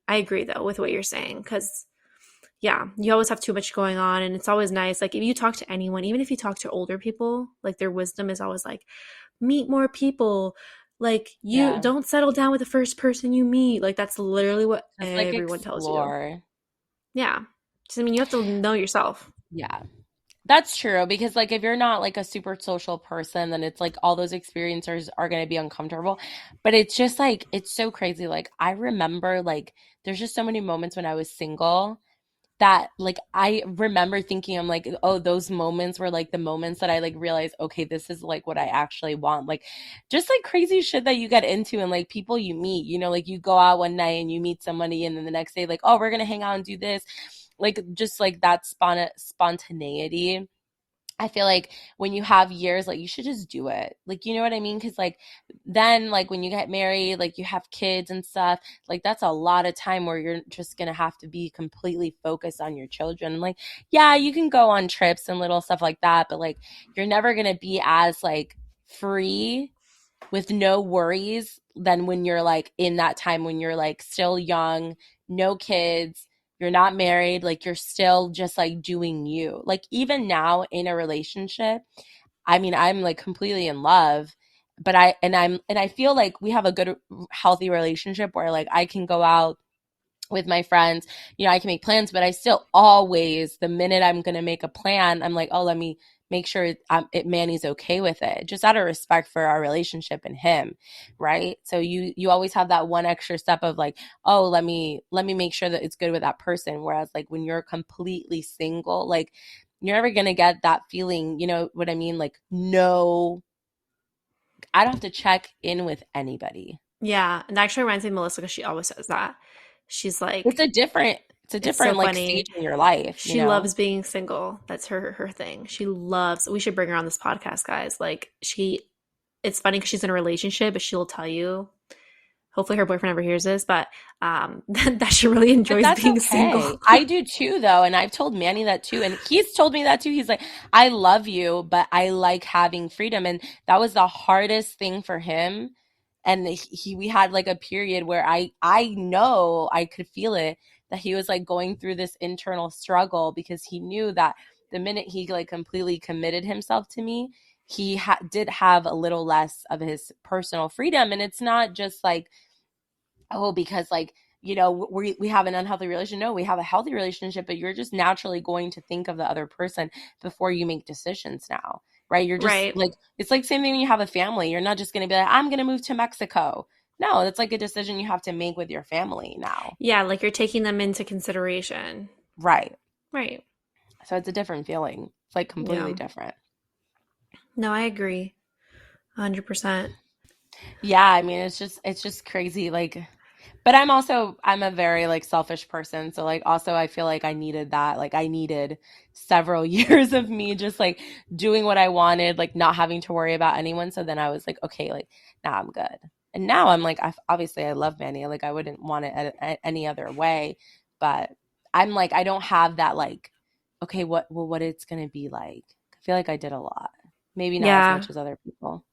I agree though with what you're saying because yeah, you always have too much going on, and it's always nice. Like if you talk to anyone, even if you talk to older people, like their wisdom is always like meet more people. Like you Yeah. don't settle down with the first person you meet. Like that's literally what Just like everyone tells you. explore. Yeah. Just, I mean, you have to know yourself. Yeah. That's true because like if you're not like a super social person, then it's like all those experiences are going to be uncomfortable. But it's just like it's so crazy. Like I remember like there's just so many moments when I was single that like I remember thinking I'm like, oh, those moments were like the moments that I like realized, okay, this is like what I actually want. Like just like crazy shit that you get into and like people you meet, you know, like you go out one night and you meet somebody and then the next day like, oh, we're gonna hang out and do this. Like just like that spontaneity. I feel like when you have years, like you should just do it. Like, you know what I mean? Because, like, then, like, when you get married, like, you have kids and stuff, like, that's a lot of time where you're just going to have to be completely focused on your children. Like, yeah, you can go on trips and little stuff like that, but, like, you're never going to be as, like, free with no worries than when you're like in that time when you're like still young, no kids, you're not married, like you're still just like doing you. Like even now in a relationship, I mean, I'm like completely in love, but I feel like we have a good healthy relationship where like I can go out with my friends, you know, I can make plans, but I still always, the minute I'm going to make a plan, I'm like, oh, let me make sure Manny's okay with it, just out of respect for our relationship and him, right? So you always have that one extra step of like, oh, let me make sure that it's good with that person. Whereas like when you're completely single, like you're never gonna get that feeling, you know what I mean? Like, no, I don't have to check in with anybody. Yeah, and that actually reminds me of Melissa because she always says that. She's It's like, a different, it's a it's so different like funny. stage in your life, you She know? loves being single. That's her thing. She loves. We should bring her on this podcast, guys. Like she, it's funny because she's in a relationship, but she'll tell you. Hopefully, her boyfriend never hears this, but that she really But enjoys that's being single. okay. I do too, though. And I've told Manny that too. And he's told me that too. He's like, I love you, but I like having freedom. And that was the hardest thing for him. And we had like a period where I know I could feel it that he was like going through this internal struggle because he knew that the minute he like completely committed himself to me, he did have a little less of his personal freedom. And it's not just like, oh, because like, you know, we have an unhealthy relationship. No, we have a healthy relationship, but you're just naturally going to think of the other person before you make decisions now, right? You're just Right. like, it's like same thing when you have a family. You're not just going to be like, I'm going to move to Mexico. No, it's like a decision you have to make with your family now. Yeah, like you're taking them into consideration. Right. Right. So it's a different feeling. It's like completely Yeah. different. No, I agree. 100%. Yeah, I mean it's just crazy like but I'm a very like selfish person. So like also I feel like I needed that. Like I needed several years of me just like doing what I wanted, like not having to worry about anyone. So then I was like, okay, like now I'm good. And now I'm like obviously I love Manny. Like I wouldn't want it any other way, but I'm like I don't have that like okay, what it's going to be like. I feel like I did a lot. Maybe not as Yeah. much as other people.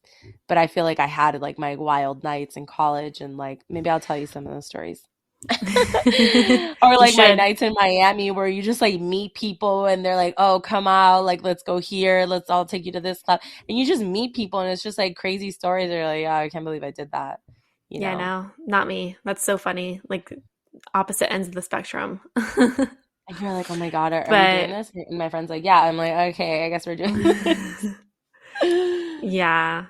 But I feel like I had like my wild nights in college and like maybe I'll tell you some of those stories. Or You like my should. nights in Miami where you just like meet people and they're like, "Oh, come out, like let's go here, let's all take you to this club." And you just meet people and it's just like crazy stories. They're like, "Oh, I can't believe I did that." You Yeah, know. no, not me. That's so funny. Like opposite ends of the spectrum. And you're like, "Oh my God, are we doing But this?" And my friend's like, "Yeah." I'm like, "Okay, I guess we're doing this." yeah.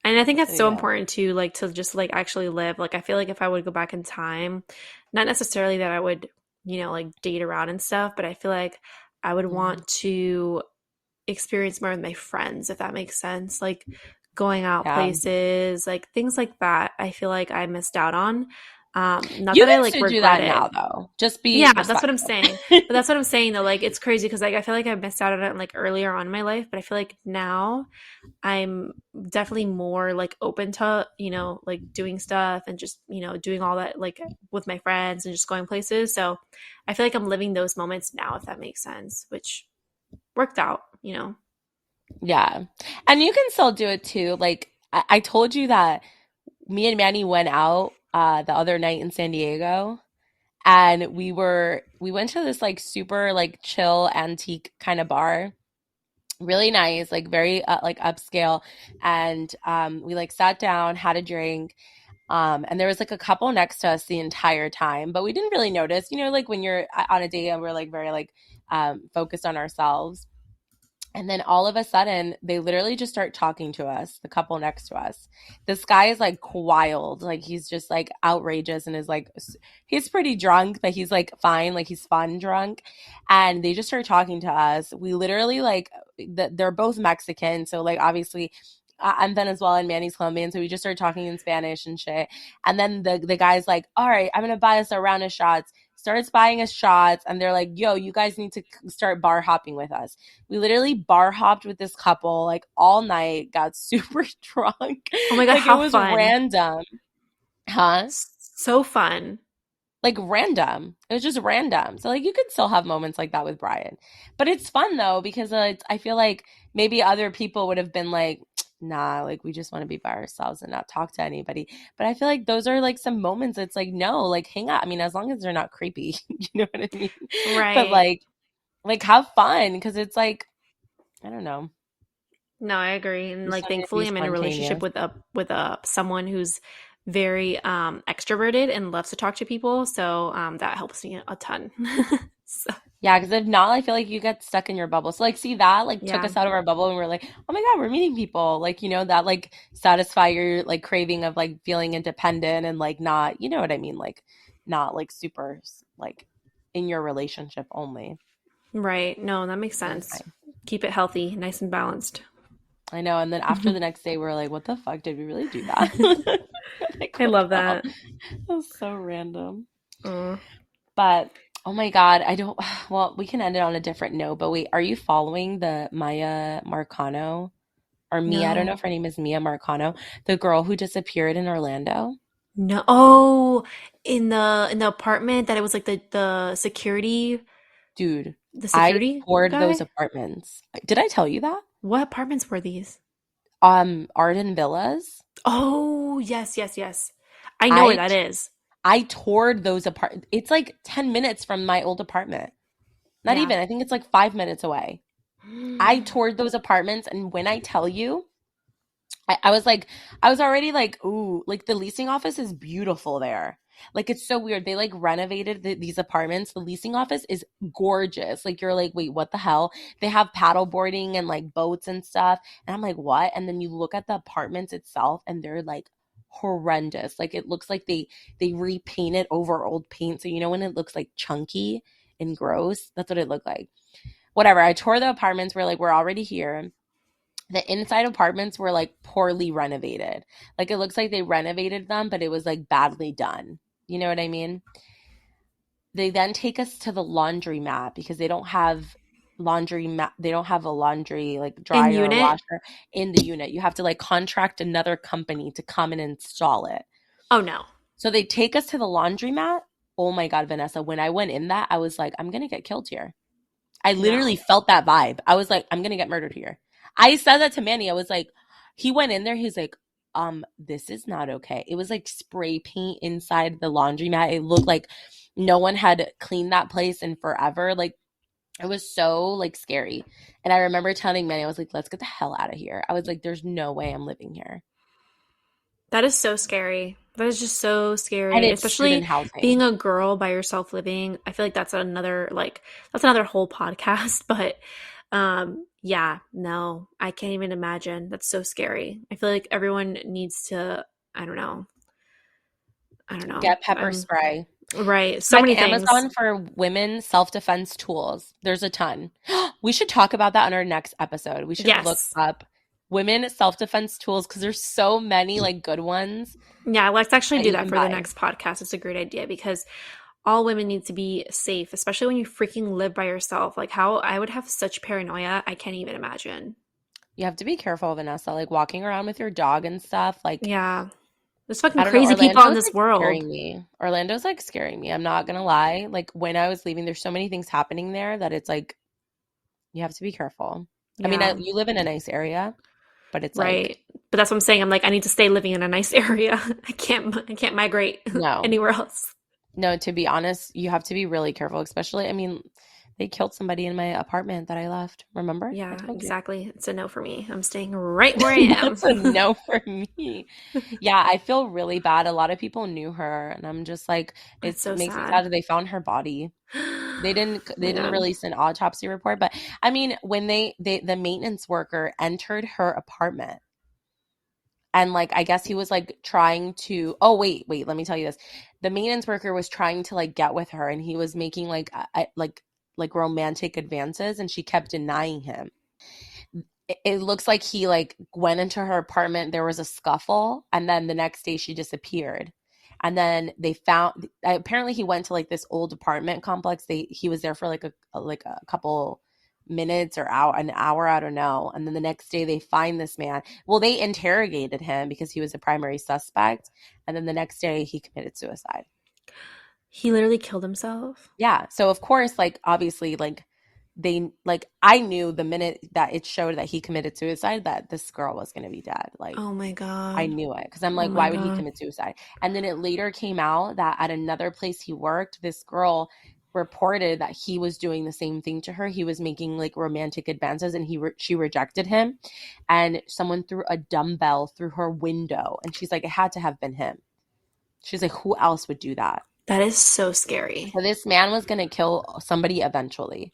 And I think that's so Yeah. important too, like to just like actually live. Like I feel like if I would go back in time, not necessarily that I would, like date around and stuff, but I feel like I would Mhm. want to experience more with my friends, if that makes sense. Like going out Yeah. places, like things like that. I feel like I missed out on. Not You that I can like still do regret that it. now though. Just be Yeah, that's what I'm respectful. saying. But that's what I'm saying though. Like it's crazy because like I feel like I missed out on it like earlier on in my life, but I feel like now I'm definitely more like open to, like doing stuff and just, doing all that like with my friends and just going places. So I feel like I'm living those moments now, if that makes sense, which worked out. Yeah. And you can still do it too. Like I told you that me and Manny went out the other night in San Diego and we went to this like super like chill antique kind of bar. Really nice, like very like upscale. And we like sat down, had a drink. And there was like a couple next to us the entire time, but we didn't really notice, like when you're on a date and we're like very like focused on ourselves. And then all of a sudden, they literally just start talking to us, the couple next to us. This guy is like wild. Like he's just like outrageous and is like, he's pretty drunk, but he's like fine. Like he's fun drunk. And they just start talking to us. We literally like, they're both Mexican. So like obviously, I'm Venezuelan and Manny's Colombian. So we just started talking in Spanish and shit. And then the guy's like, all right, I'm going to buy us a round of shots. Starts buying us shots. And they're like, yo, you guys need to start bar hopping with us. We literally bar hopped with this couple like all night, got super drunk. Oh my God, Like it how was fun. random. Huh? So fun. Like random. It was just random. So like you could still have moments like that with Brian. But it's fun though because I feel like maybe other people would have been like, nah, like we just want to be by ourselves and not talk to anybody. But I feel like those are like some moments it's like, no, like hang out. I mean, as long as they're not creepy, you know what I mean? But Right. like have fun because it's like, I don't know. No, I agree. And You like still need to be thankfully I'm in a relationship spontaneous. with a someone who's very extroverted and loves to talk to people. So that helps me a ton. So Yeah, because if not, I feel like you get stuck in your bubble. So like, see that like took yeah. us out of our bubble, and we're like, oh my God, we're meeting people. Like, that like satisfy your like craving of like feeling independent and like not, you know what I mean, like not like super like in your relationship only. Right. No, that makes It was sense. nice. Keep it healthy, nice and balanced. I know. And then after the next day, we're like, what the fuck? Did we really do that? Like, I what love the hell? that. That was so random. Uh, But oh my God, I don't. Well, we can end it on a different note. But wait, are you following the Maya Marcano or Mia? I don't know if no. her name is Mia Marcano, the girl who disappeared in Orlando. No. Oh, in the apartment that it was like the security Dude, the I security toured those guy? apartments. Did I tell you that? What apartments were these? Arden Villas. Oh, yes, yes, yes. I know where I that is. I toured those apart. It's like 10 minutes from my old apartment. Not Yeah. even. I think it's like 5 minutes away. I toured those apartments, and when I tell you, I was like, I was already like, ooh, like the leasing office is beautiful there. Like it's so weird. They like renovated these apartments. The leasing office is gorgeous. Like you're like, wait, what the hell? They have paddle boarding and like boats and stuff. And I'm like, what? And then you look at the apartments itself, and they're like horrendous. Like it looks like they repainted over old paint. So you know when it looks like chunky and gross, that's what it looked like. Whatever. I toured the apartments. We're already here. The inside apartments were like poorly renovated. Like it looks like they renovated them, but it was like badly done. You know what I mean? They then take us to the laundromat because they don't have a laundry like In dryer or unit? washer in the unit. You have to like contract another company to come and install it. Oh no. So they take us to the laundromat. Oh my God, Vanessa, when I went in that, I was like, I'm gonna get killed here. I literally No. felt that vibe. I was like, I'm gonna get murdered here. I said that to Manny. I was like, he went in there, he's like, this is not okay. It was like spray paint inside the laundromat. It looked like no one had cleaned that place in forever. Like it was so like scary. And I remember telling Manny, I was like, let's get the hell out of here. I was like, there's no way I'm living here. That is so scary. That is just so And scary, it's student especially being housing. a girl by yourself living. I feel like that's another whole podcast, but yeah, no. I can't even imagine. That's so scary. I feel like everyone needs to I don't know. I don't know. Get pepper spray. Right. So Check many things. Amazon for women self-defense tools. There's a ton. We should talk about that on our next episode. We should look Yes. up women self-defense tools because there's so many like good ones Yeah, let's actually that do you that can for the buy. next podcast. It's a great idea because all women need to be safe, especially when you freaking live by yourself. Like how I would have such paranoia, I can't even imagine. You have to be careful, Vanessa, like walking around with your dog and stuff. Like, Yeah. There's fucking I don't know, crazy people in Orlando's this like world. scaring me. Orlando's like scaring me. I'm not gonna lie. Like when I was leaving, there's so many things happening there that it's like you have to be careful. I mean, Yeah. you live in a nice area, but it's like Right. But that's what I'm saying. I'm like, I need to stay living in a nice area. I can't migrate no. anywhere else. No, to be honest, you have to be really careful, especially, I mean, they killed somebody in my apartment that I left. Remember? I Yeah, told you. exactly. It's a no for me. I'm staying right where I am. That's a no for me. Yeah, I feel really bad. A lot of people knew her, and I'm just like, It's it so makes me sad sad. that they found her body. Oh my They didn't God. release an autopsy report, but I mean, when the maintenance worker entered her apartment and like I guess he was like trying to wait, let me tell you this. The maintenance worker was trying to like get with her and he was making like romantic advances and she kept denying him. It looks like he like went into her apartment, there was a scuffle, and then the next day she disappeared. And then they found apparently he went to like this old apartment complex. He was there for like a couple minutes or an hour, I don't know. And then the next day they find this man. Well, they interrogated him because he was a primary suspect, and then the next day he committed suicide. He literally killed himself. Yeah. So of course, like obviously, like they like I knew the minute that it showed that he committed suicide that this girl was going to be dead. Like Oh my I God. knew it because I'm Oh like, my why would he God. commit suicide? And then it later came out that at another place he worked, this girl reported that he was doing the same thing to her. He was making like romantic advances, and she rejected him. And someone threw a dumbbell through her window, and she's like, it had to have been him. She's like, who else would do that? That is so scary. So this man was gonna kill somebody eventually.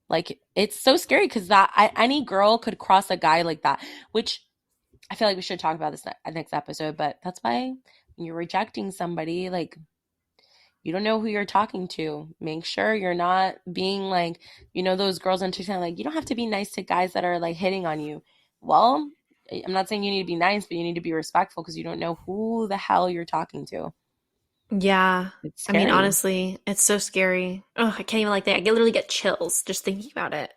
Like it's so scary because any girl could cross a guy like that, which I feel like we should talk about this next episode. But that's why when you're rejecting somebody, like you don't know who you're talking to. Make sure you're not being like, those girls on TikTok, like you don't have to be nice to guys that are like hitting on you. Well, I'm not saying you need to be nice, but you need to be respectful because you don't know who the hell you're talking to. Yeah. It's I mean, scary. honestly, it's so scary. Oh, I can't even like that. Literally get chills just thinking about it.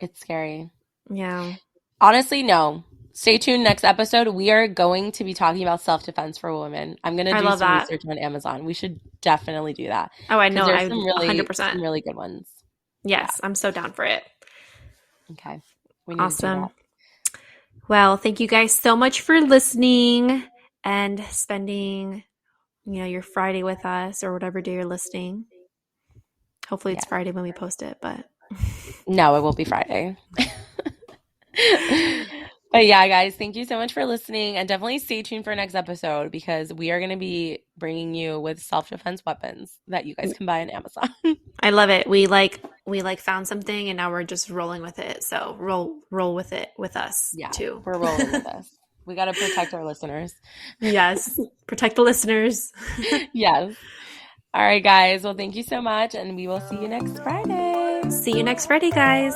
It's scary. Yeah. Honestly, no. Stay tuned next episode. We are going to be talking about self-defense for women. I'm going to I do love some that. research on Amazon. We should definitely do that Oh, I because know. there's I some 100%. really good ones. Yeah. Yes, I'm so down for it. Okay. We need to do Awesome. that. Well, thank you guys so much for listening and spending, your Friday with us or whatever day you're listening. Hopefully it's Yeah. Friday when we post it, but No, it will be Friday. But yeah, guys, thank you so much for listening, and definitely stay tuned for next episode because we are going to be bringing you with self-defense weapons that you guys can buy on Amazon. I love it. We found something and now we're just rolling with it. So roll with it with us Yeah, too. we're rolling with this. We got to protect our listeners. Yes. Protect the listeners. Yes. All right, guys. Well, thank you so much, and we will see you next Friday. See you next Friday, guys.